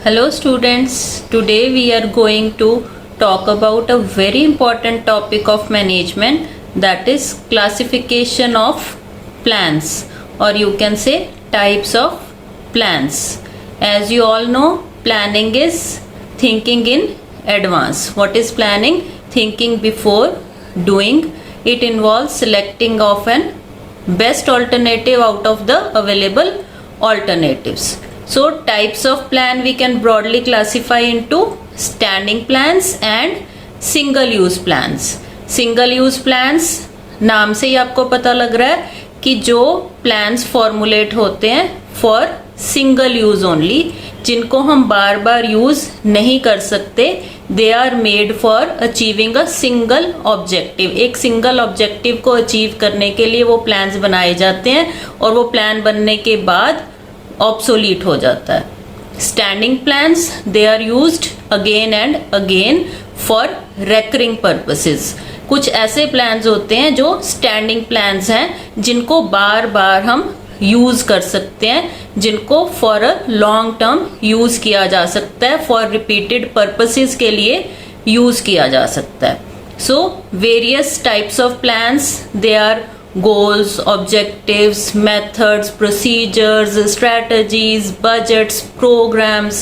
Hello students, today we are going to talk about a very important topic of management, that is classification of plans, or you can say types of plans. As you all know, planning is thinking in advance. What is planning? Thinking before doing. It involves selecting of an best alternative out of the available alternatives. So types of plan we can broadly classify into standing plans and single use plans. Single use plans नाम से ही आपको पता लग रहा है कि जो plans formulate होते हैं for single use only, जिनको हम बार बार यूज नहीं कर सकते, they are made for achieving a single objective. एक सिंगल ऑब्जेक्टिव को अचीव करने के लिए वो प्लान्स बनाए जाते हैं और वो प्लान बनने के बाद ऑब्सोलीट हो जाता है. Standing plans they are used again and again for recurring purposes. कुछ ऐसे प्लान्स होते हैं जो स्टैंडिंग प्लान्स हैं जिनको बार बार हम यूज कर सकते हैं, जिनको for a long term use किया जा सकता है, फॉर रिपीटेड पर्पसेस के लिए यूज किया जा सकता है. So various types of plans, they are goals, objectives, methods, procedures, strategies, budgets, programs,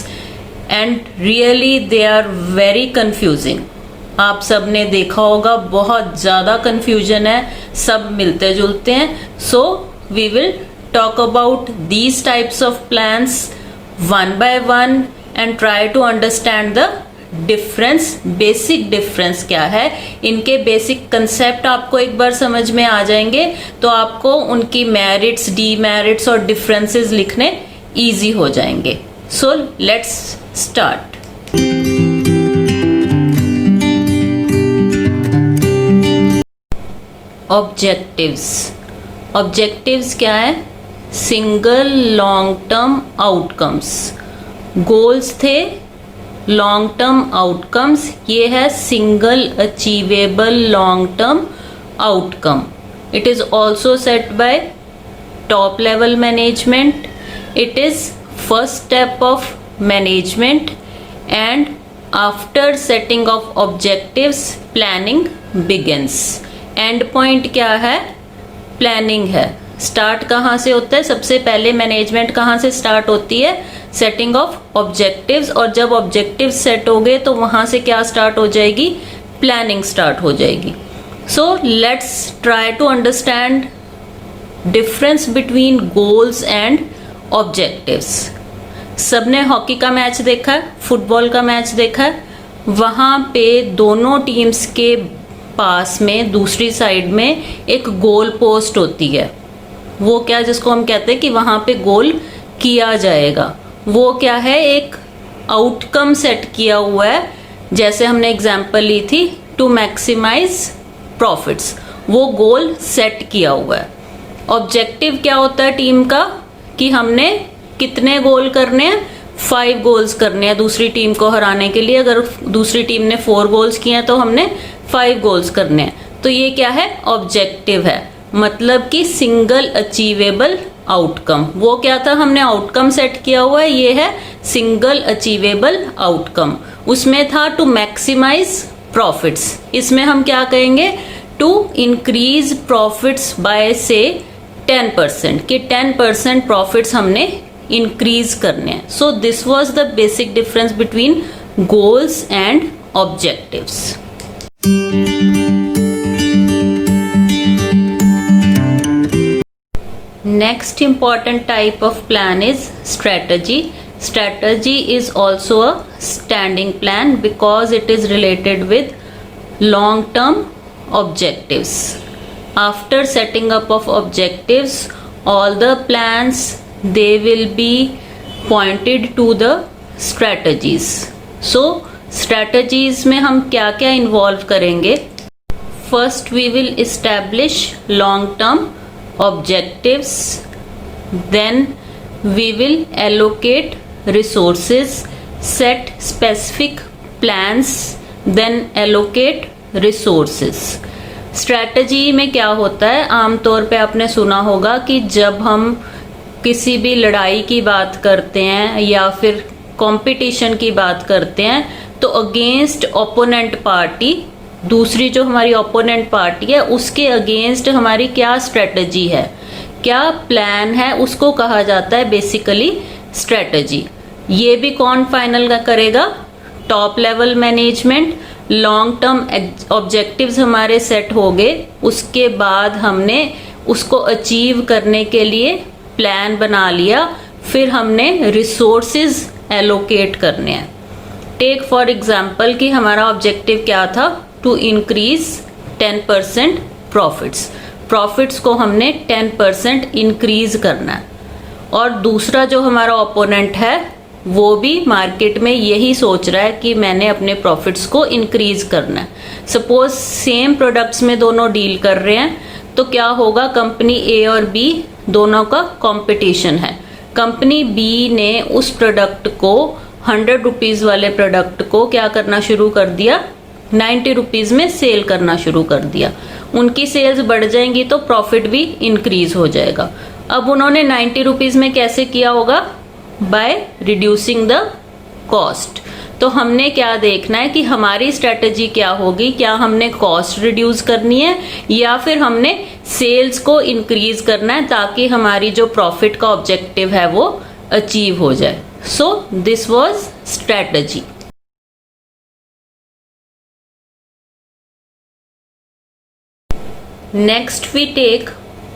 and really they are very confusing. आप सब ने देखा होगा बहुत ज़्यादा confusion है, सब मिलते जुलते हैं. So we will talk about these types of plans one by one and try to understand the difference. Basic difference क्या है, इनके बेसिक कंसेप्ट आपको एक बार समझ में आ जाएंगे तो आपको उनकी मेरिट्स, डीमेरिट्स और डिफरेंसेस लिखने इजी हो जाएंगे. So let's start. Objectives. Objectives क्या है? Single long term outcomes. Goals थे, लॉन्ग टर्म आउटकम्स. ये है single achievable long term outcome. It is also set bye top level management. It is first step of management and after setting of objectives planning begins. And point क्या है? Planning है. Start कहाँ से होता है? सबसे पहले मैनेजमेंट कहाँ से स्टार्ट होती है? Setting of objectives. और जब ऑब्जेक्टिव्स सेट हो गए तो वहां से क्या स्टार्ट हो जाएगी? प्लानिंग स्टार्ट हो जाएगी. So let's try to understand difference between goals and objectives. सबने हॉकी का मैच देखा है, फुटबॉल का मैच देखा है. वहां पे दोनों टीम्स के पास में दूसरी साइड में एक गोल पोस्ट होती है. वो क्या, जिसको हम कहते हैं कि वहां पे गोल किया जाएगा, वो क्या है? एक आउटकम सेट किया हुआ है. जैसे हमने एग्जांपल ली थी टू मैक्सिमाइज प्रॉफिट्स, वो गोल सेट किया हुआ है. ऑब्जेक्टिव क्या होता है टीम का? कि हमने कितने गोल करने हैं? 5 गोल्स करने हैं दूसरी टीम को हराने के लिए. अगर दूसरी टीम ने 4 गोल्स किए हैं तो हमने 5 गोल्स करने हैं. तो ये क्या है? ऑब्जेक्टिव है. मतलब कि सिंगल अचीवेबल आउटकम. वो क्या था? हमने आउटकम सेट किया हुआ है, ये है सिंगल अचीवेबल आउटकम. उसमें था टू मैक्सिमाइज प्रॉफिट्स. इसमें हम क्या कहेंगे? टू इंक्रीज प्रॉफिट्स बाय से 10%, कि 10% प्रॉफिट्स हमने इंक्रीज करने हैं. So this was the basic difference between goals and objectives. Next important type of plan is strategy. Strategy is also a standing plan because it is related with long term objectives. After setting up of objectives, all the plans, they will be pointed to the strategies. So strategies में हम क्या क्या involve करेंगे? First we will establish long term objectives, then we will allocate resources, set specific plans, then allocate resources. Strategy में क्या होता है? आमतौर पे आपने सुना होगा कि जब हम किसी भी लड़ाई की बात करते हैं या फिर कंपटीशन की बात करते हैं तो अगेंस्ट ओपोनेंट पार्टी, दूसरी जो हमारी ओपोनेंट पार्टी है उसके अगेंस्ट हमारी क्या स्ट्रेटजी है, क्या प्लान है, उसको कहा जाता है बेसिकली स्ट्रेटजी। ये भी कौन फाइनल करेगा? Top level management. Long term objectives हमारे सेट हो गए, उसके बाद हमने उसको अचीव करने के लिए प्लान बना लिया, फिर हमने रिसोर्सेज एलोकेट करने हैं। टेक फॉर एग्जाम्पल कि हमारा ऑब्जेक्टिव क्या था? टू इंक्रीज 10% प्रॉफिट्स को हमने 10% इंक्रीज करना है। और दूसरा जो हमारा ओपोनेंट है वो भी मार्केट में यही सोच रहा है कि मैंने अपने प्रॉफिट्स को इंक्रीज करना है। सपोज सेम प्रोडक्ट्स में दोनों डील कर रहे हैं तो क्या होगा? कंपनी ए और बी दोनों का कंपटीशन है। कंपनी बी ने उस प्रोडक्ट को 100 रुपीज वाले प्रोडक्ट को क्या करना शुरू कर दिया? 90 रुपीज में सेल करना शुरू कर दिया। उनकी सेल्स बढ़ जाएंगी तो प्रॉफिट भी इंक्रीज हो जाएगा। अब उन्होंने 90 रुपीज में कैसे किया होगा? By reducing the cost. तो हमने क्या देखना है कि हमारी स्ट्रेटजी क्या होगी, क्या हमने कॉस्ट रिड्यूस करनी है या फिर हमने सेल्स को इंक्रीज करना है ताकि हमारी जो प्रॉफिट का ऑब्जेक्टिव है वो अचीव हो जाए। So this was strategy. Next we take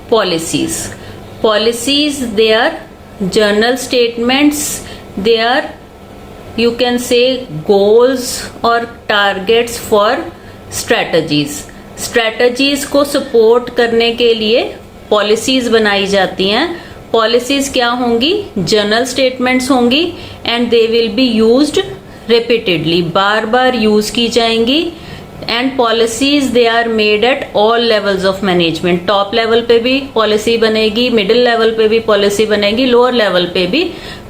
policies. Policies, they are journal statements, they are, you can say, goals or targets for strategies. Strategies को support करने के लिए policies बनाई जाती हैं। Policies क्या होंगी? journal statements होंगी and they will be used repeatedly, bar bar use की जाएंगी। And policies they are made at all levels of management. Top level पे भी पॉलिसी बनेगी, मिडिल लेवल पे भी पॉलिसी बनेगी, लोअर लेवल पे भी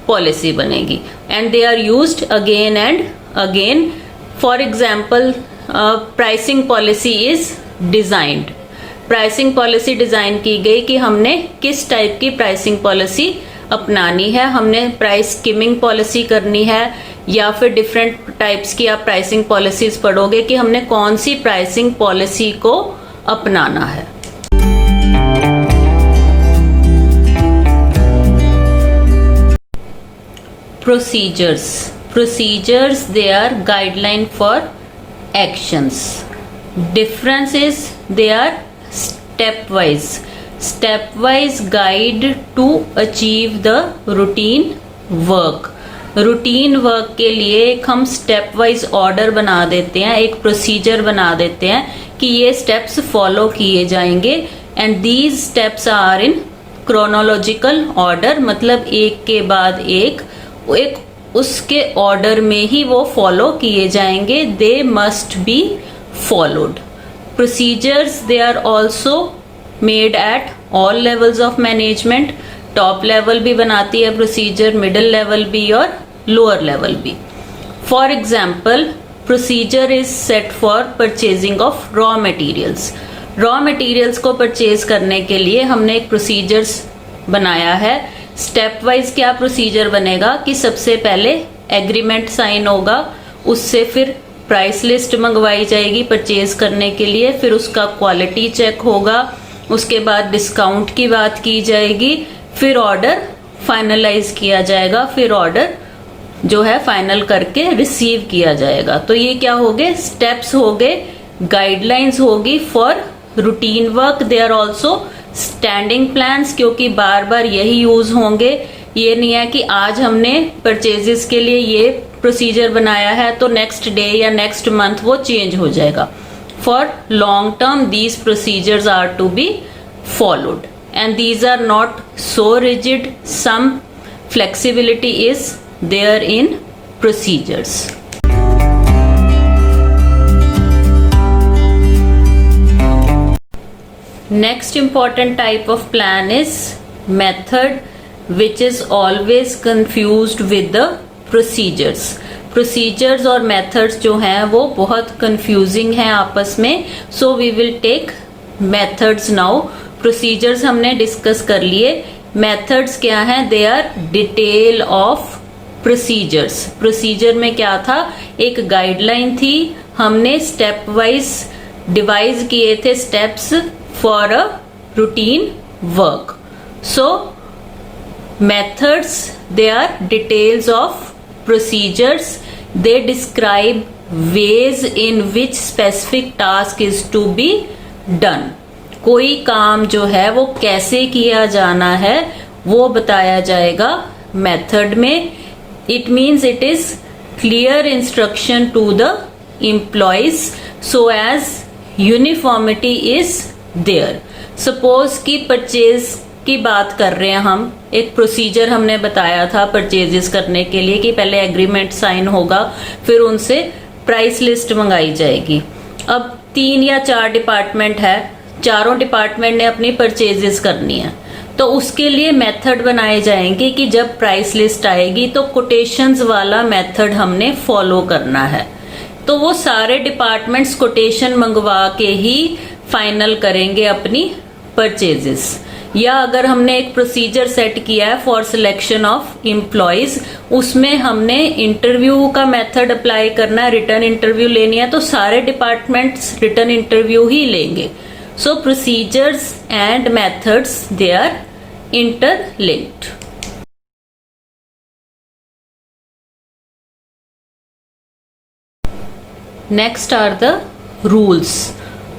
पॉलिसी बनेगी and they are used again and again. For example pricing policy is designed. Pricing policy design की गई कि हमने किस टाइप की प्राइसिंग पॉलिसी अपनानी है, हमने प्राइस स्कीमिंग पॉलिसी करनी है या फिर डिफरेंट टाइप्स की आप प्राइसिंग पॉलिसीज पढ़ोगे कि हमने कौन सी प्राइसिंग पॉलिसी को अपनाना है। Procedures they are guideline for actions. Difference is they are step wise guide to achieve the routine work. Routine work के लिए एक हम स्टेप वाइज ऑर्डर बना देते हैं, एक प्रोसीजर बना देते हैं कि ये स्टेप्स फॉलो किए जाएंगे and these steps are in chronological order, मतलब एक के बाद एक उसके ऑर्डर में ही वो फॉलो किए जाएंगे। They must be followed. Procedures they are also made at all levels of management. Top level भी बनाती है प्रोसीजर, मिडिल लेवल भी और लोअर लेवल भी। For example procedure is set for purchasing of raw materials. Raw materials को purchase करने के लिए हमने एक प्रोसीजर्स बनाया है। स्टेप वाइज क्या प्रोसीजर बनेगा कि सबसे पहले एग्रीमेंट साइन होगा, उससे फिर प्राइस लिस्ट मंगवाई जाएगी परचेज करने के लिए, फिर उसका क्वालिटी चेक होगा, उसके बाद डिस्काउंट की बात की जाएगी, फिर ऑर्डर फाइनलाइज किया जाएगा, फिर ऑर्डर जो है फाइनल करके रिसीव किया जाएगा। तो ये क्या हो गए? स्टेप्स हो गए, गाइडलाइंस होगी for routine work. They are also standing plans, क्योंकि बार बार यही यूज होंगे। ये नहीं है कि आज हमने परचेजेस के लिए ये प्रोसीजर बनाया है तो नेक्स्ट डे या नेक्स्ट मंथ वो चेंज हो जाएगा। For long term these procedures are to be followed and these are not so rigid. Some flexibility is there in procedures. Next important type of plan is method, which is always confused with the procedures. Procedures और methods जो हैं वो बहुत confusing हैं आपस में, so we will take methods now. Procedures हमने discuss कर लिए। मेथड्स क्या हैं? They are detail of procedures. Procedure में क्या था, एक गाइडलाइन थी, हमने स्टेप वाइज डिवाइज किए थे steps for a routine work. So methods, they are details of procedures, they describe ways in which specific task is to be done। कोई काम जो है वो कैसे किया जाना है वो बताया जाएगा मेथड में। It means it is clear instruction to the employees so as uniformity is there. Suppose कि परचेज की बात कर रहे हैं हम, एक प्रोसीजर हमने बताया था परचेजेस करने के लिए कि पहले एग्रीमेंट साइन होगा, फिर उनसे प्राइस लिस्ट मंगाई जाएगी। अब 3 या 4 डिपार्टमेंट है, चारों डिपार्टमेंट ने अपनी परचेजेस करनी है, तो उसके लिए मेथड बनाए जाएंगे कि जब प्राइस लिस्ट आएगी तो कोटेशंस वाला मेथड हमने फॉलो करना है। तो वो सारे डिपार्टमेंट्स कोटेशन मंगवा के ही फाइनल करेंगे अपनी परचेजेस। या अगर हमने एक प्रोसीजर सेट किया है फॉर सिलेक्शन ऑफ एम्प्लॉयज, उसमें हमने इंटरव्यू का मेथड अप्लाई करना है, रिटर्न इंटरव्यू लेनी है, तो सारे डिपार्टमेंट्स रिटर्न इंटरव्यू ही लेंगे। So procedures and methods they are interlinked। Next are the rules।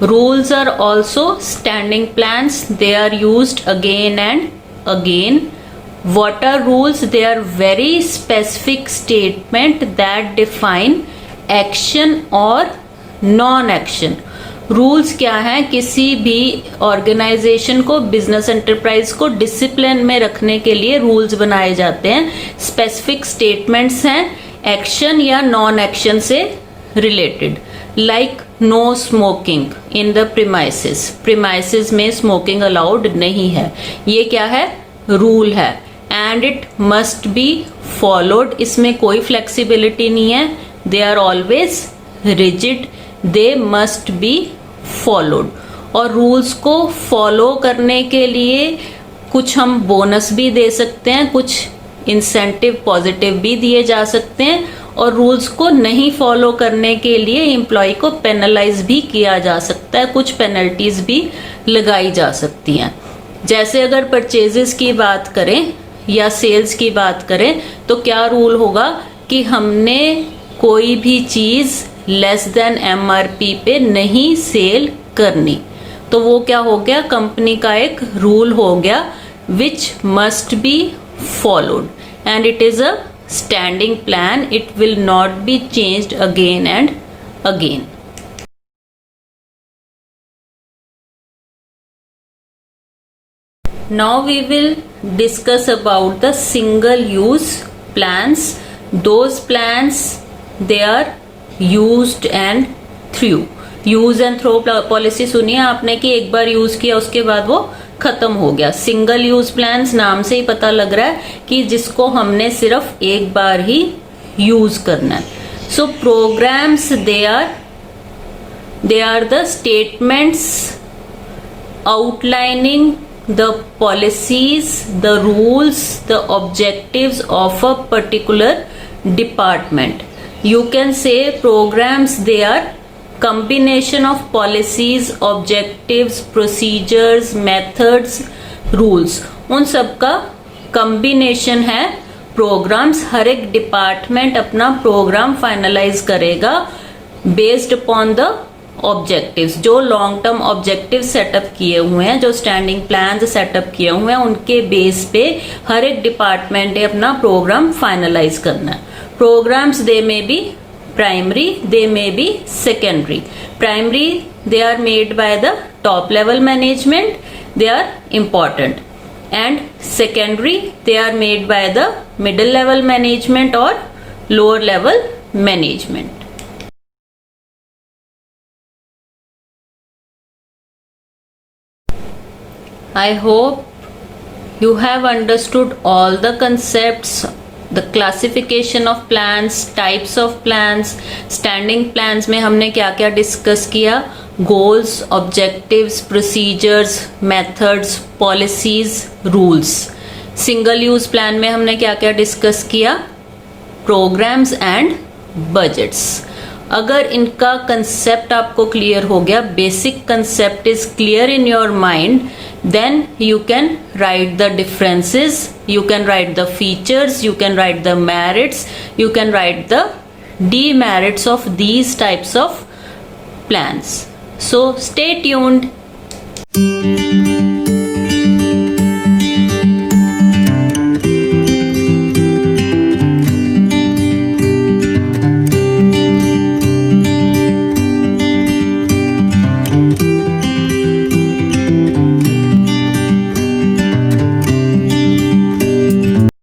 Rules are also standing plans, they are used again and again। What are rules? They are very specific statement that define action or non-action। Rules क्या है, किसी भी organisation को, business enterprise को discipline में रखने के लिए रूल्स बनाए जाते हैं। स्पेसिफिक स्टेटमेंट्स हैं एक्शन या नॉन एक्शन से related, like no smoking in the premises. Premises में स्मोकिंग अलाउड नहीं है, ये क्या है, रूल है। And it must be followed, इसमें कोई फ्लेक्सिबिलिटी नहीं है, they are always rigid, they must be followed. और रूल्स को फॉलो करने के लिए कुछ हम बोनस भी दे सकते हैं, कुछ इंसेंटिव पॉजिटिव भी दिए जा सकते हैं, और रूल्स को नहीं फॉलो करने के लिए एम्प्लॉय को पेनलाइज भी किया जा सकता है, कुछ पेनल्टीज भी लगाई जा सकती हैं। जैसे अगर परचेजेस की बात करें या सेल्स की बात करें तो क्या रूल होगा कि हमने कोई भी चीज लेस देन MRP पे नहीं सेल करनी, तो वो क्या हो गया, कंपनी का एक रूल हो गया which must be followed and it is a standing plan, it will not be changed again and again. Now we will discuss about the single use plans। Those plans they are used and through। Use and throw policy सुनिए आपने कि एक बार use किया उसके बाद वो खत्म हो गया। सिंगल यूज प्लान्स नाम से ही पता लग रहा है कि जिसको हमने सिर्फ एक बार ही यूज करना है। So programs they are the statements outlining the policies, the rules, the objectives of a particular department। You can say programs they are combination of policies, objectives, procedures, methods, rules। उन सब का combination है programs। हर एक department अपना programme finalise करेगा based upon the objectives, जो long term objective setup किए हुए हैं, जो स्टैंडिंग प्लान सेटअप किए हुए हैं, उनके बेस पे हर एक डिपार्टमेंट ने अपना प्रोग्राम फाइनलाइज करना है। Programmes they may B primary, they may be secondary. Primary they are made by the top level management, they are important, and secondary they are made by the middle level management और lower level management. I hope you have understood all the concepts, the classification of plans, types of plans। standing plans में हमने क्या क्या discuss किया, goals, objectives, procedures, methods, policies, rules। single use plan में हमने क्या क्या डिस्कस किया, प्रोग्राम्स एंड बजट्स। अगर इनका कंसेप्ट आपको क्लियर हो गया, basic concept is clear in your mind, then you can write the differences, you can write the features, you can write the merits, you can write the demerits of these types of plans. So stay tuned.